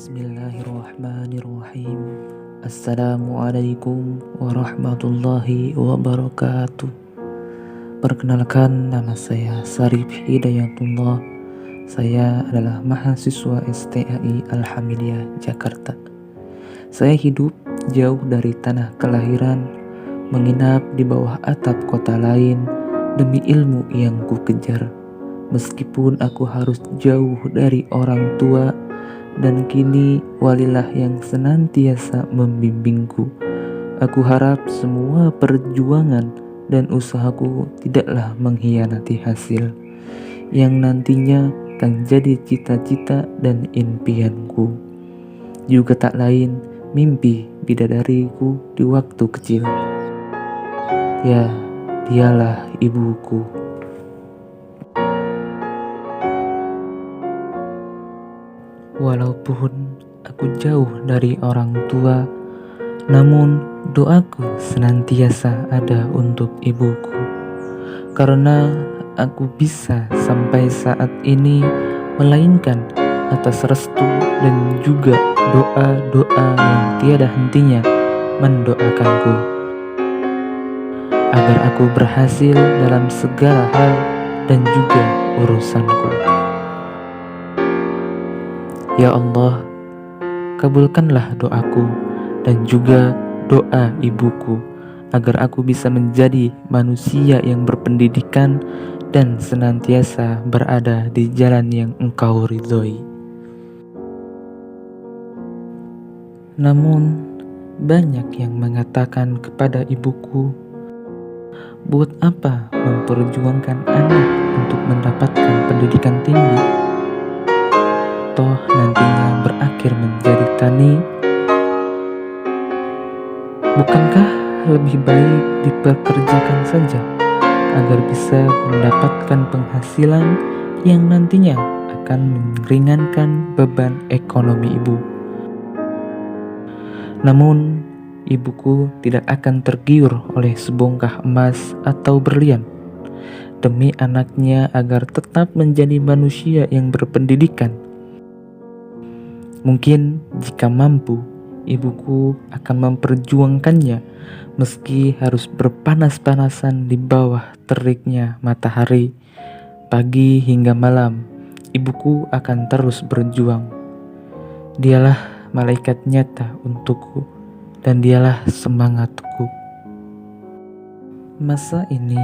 Bismillahirrahmanirrahim. Assalamualaikum warahmatullahi wabarakatuh. Perkenalkan, nama saya Sarif Hidayatullah. Saya adalah mahasiswa STAI Alhamdulillah Jakarta. Saya hidup jauh dari tanah kelahiran, menginap di bawah atap kota lain demi ilmu yang ku kejar. Meskipun aku harus jauh dari orang tua, dan kini walilah yang senantiasa membimbingku. Aku harap semua perjuangan dan usahaku tidaklah mengkhianati hasil yang nantinya akan jadi cita-cita dan impianku. Juga tak lain mimpi bidadariku di waktu kecil. Ya, dialah ibuku. Walaupun aku jauh dari orang tua, namun doaku senantiasa ada untuk ibuku. Karena aku bisa sampai saat ini melainkan atas restu dan juga doa-doa yang tiada hentinya mendoakanku agar aku berhasil dalam segala hal dan juga urusanku. Ya Allah, kabulkanlah doaku dan juga doa ibuku agar aku bisa menjadi manusia yang berpendidikan dan senantiasa berada di jalan yang Engkau ridhoi. Namun, banyak yang mengatakan kepada ibuku, buat apa memperjuangkan anak untuk mendapatkan pendidikan tinggi? Toh nantinya berakhir menjadi tani. Bukankah lebih baik dipekerjakan saja agar bisa mendapatkan penghasilan yang nantinya akan meringankan beban ekonomi ibu? Namun ibuku tidak akan tergiur oleh sebongkah emas atau berlian demi anaknya agar tetap menjadi manusia yang berpendidikan. Mungkin jika mampu, ibuku akan memperjuangkannya meski harus berpanas-panasan di bawah teriknya matahari. Pagi hingga malam, ibuku akan terus berjuang. Dialah malaikat nyata untukku dan dialah semangatku. Masa ini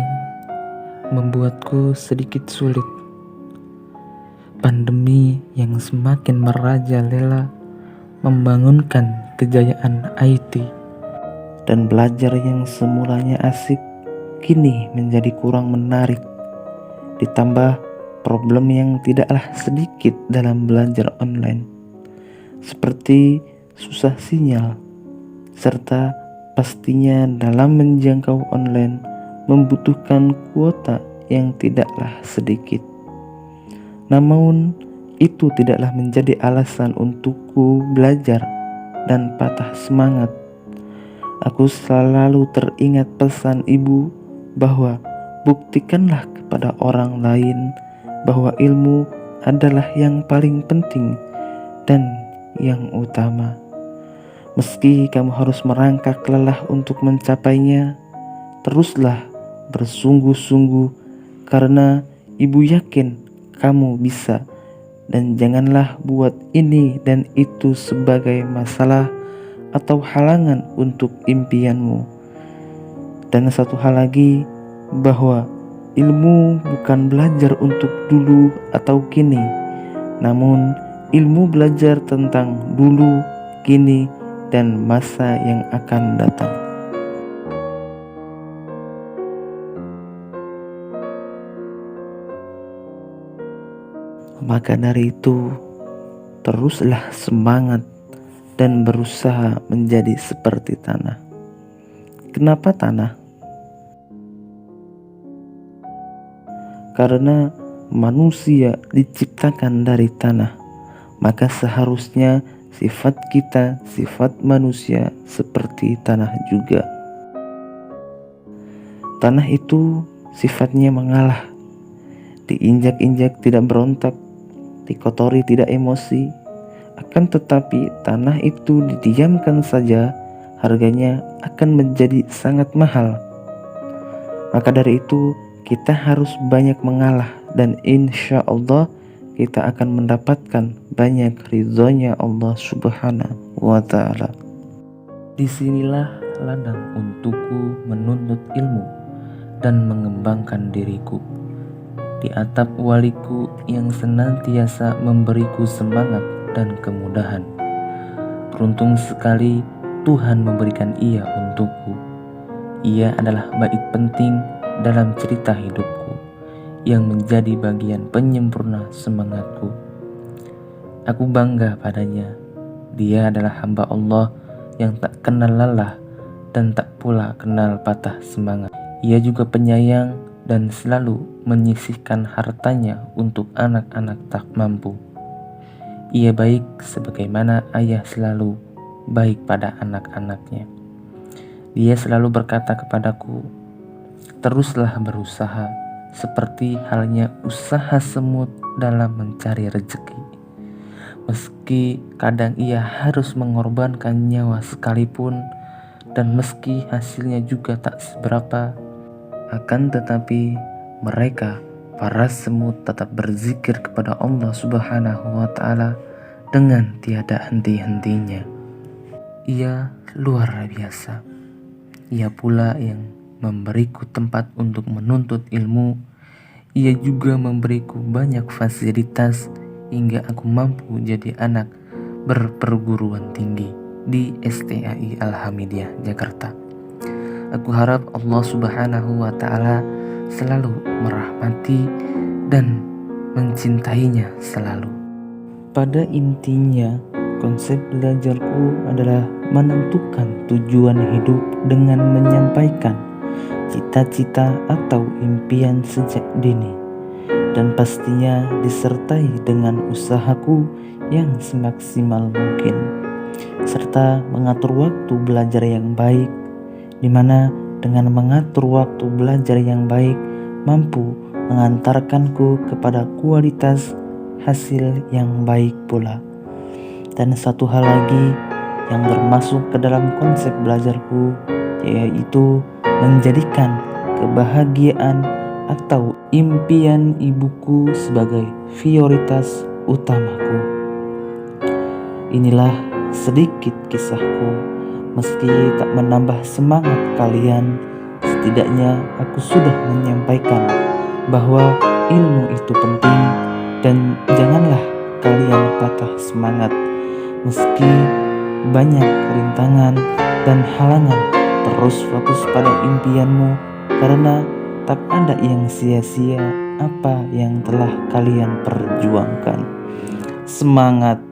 membuatku sedikit sulit. Pandemi yang semakin merajalela membangunkan kejayaan IT, dan belajar yang semulanya asik kini menjadi kurang menarik. Ditambah problem yang tidaklah sedikit dalam belajar online, seperti susah sinyal, serta pastinya dalam menjangkau online membutuhkan kuota yang tidaklah sedikit. Namun, itu tidaklah menjadi alasan untukku belajar dan patah semangat. Aku selalu teringat pesan ibu bahwa buktikanlah kepada orang lain bahwa ilmu adalah yang paling penting dan yang utama. Meski kamu harus merangkak lelah untuk mencapainya, teruslah bersungguh-sungguh karena ibu yakin kamu bisa, dan janganlah buat ini dan itu sebagai masalah atau halangan untuk impianmu. Dan satu hal lagi, bahwa ilmu bukan belajar untuk dulu atau kini, namun ilmu belajar tentang dulu, kini, dan masa yang akan datang. Maka dari itu, teruslah semangat dan berusaha menjadi seperti tanah. Kenapa tanah? Karena manusia diciptakan dari tanah, maka seharusnya sifat kita, sifat manusia seperti tanah juga. Tanah itu sifatnya mengalah, diinjak-injak tidak berontak, dikotori tidak emosi, Akan tetapi tanah itu didiamkan saja, harganya akan menjadi sangat mahal. Maka dari itu kita harus banyak mengalah, dan insya Allah kita akan mendapatkan banyak ridhonya Allah Subhanahu wa Ta'ala. Disinilah ladang untukku menuntut ilmu dan mengembangkan diriku, di atap waliku yang senantiasa memberiku semangat dan kemudahan. Beruntung sekali Tuhan memberikan ia untukku. Ia adalah bait penting dalam cerita hidupku yang menjadi bagian penyempurna semangatku. Aku bangga padanya. Dia adalah hamba Allah yang tak kenal lelah dan tak pula kenal patah semangat. Ia juga penyayang dan selalu menyisihkan hartanya untuk anak-anak tak mampu. Ia baik sebagaimana ayah selalu baik pada anak-anaknya. Dia selalu berkata kepadaku, teruslah berusaha, seperti halnya usaha semut dalam mencari rezeki. Meski kadang ia harus mengorbankan nyawa sekalipun, dan meski hasilnya juga tak seberapa, akan tetapi mereka, para semut, tetap berzikir kepada Allah Subhanahu wa Ta'ala dengan tiada henti-hentinya. Ia luar biasa. Ia pula yang memberiku tempat untuk menuntut ilmu. Ia juga memberiku banyak fasilitas hingga aku mampu jadi anak berperguruan tinggi di STAI Al-Hamidiyah Jakarta. Aku harap Allah Subhanahu wa Ta'ala selalu merahmati dan mencintainya selalu. Pada intinya, konsep belajarku adalah menentukan tujuan hidup dengan menyampaikan cita-cita atau impian sejak dini, dan pastinya disertai dengan usahaku yang semaksimal mungkin, serta mengatur waktu belajar yang baik, di mana dengan mengatur waktu belajar yang baik mampu mengantarkanku kepada kualitas hasil yang baik pula. Dan satu hal lagi yang termasuk ke dalam konsep belajarku, yaitu menjadikan kebahagiaan atau impian ibuku sebagai prioritas utamaku. Inilah sedikit kisahku. Meski tak menambah semangat kalian, setidaknya aku sudah menyampaikan bahwa ilmu itu penting, dan janganlah kalian patah semangat. Meski banyak rintangan dan halangan, terus fokus pada impianmu, karena tak ada yang sia-sia apa yang telah kalian perjuangkan. Semangat!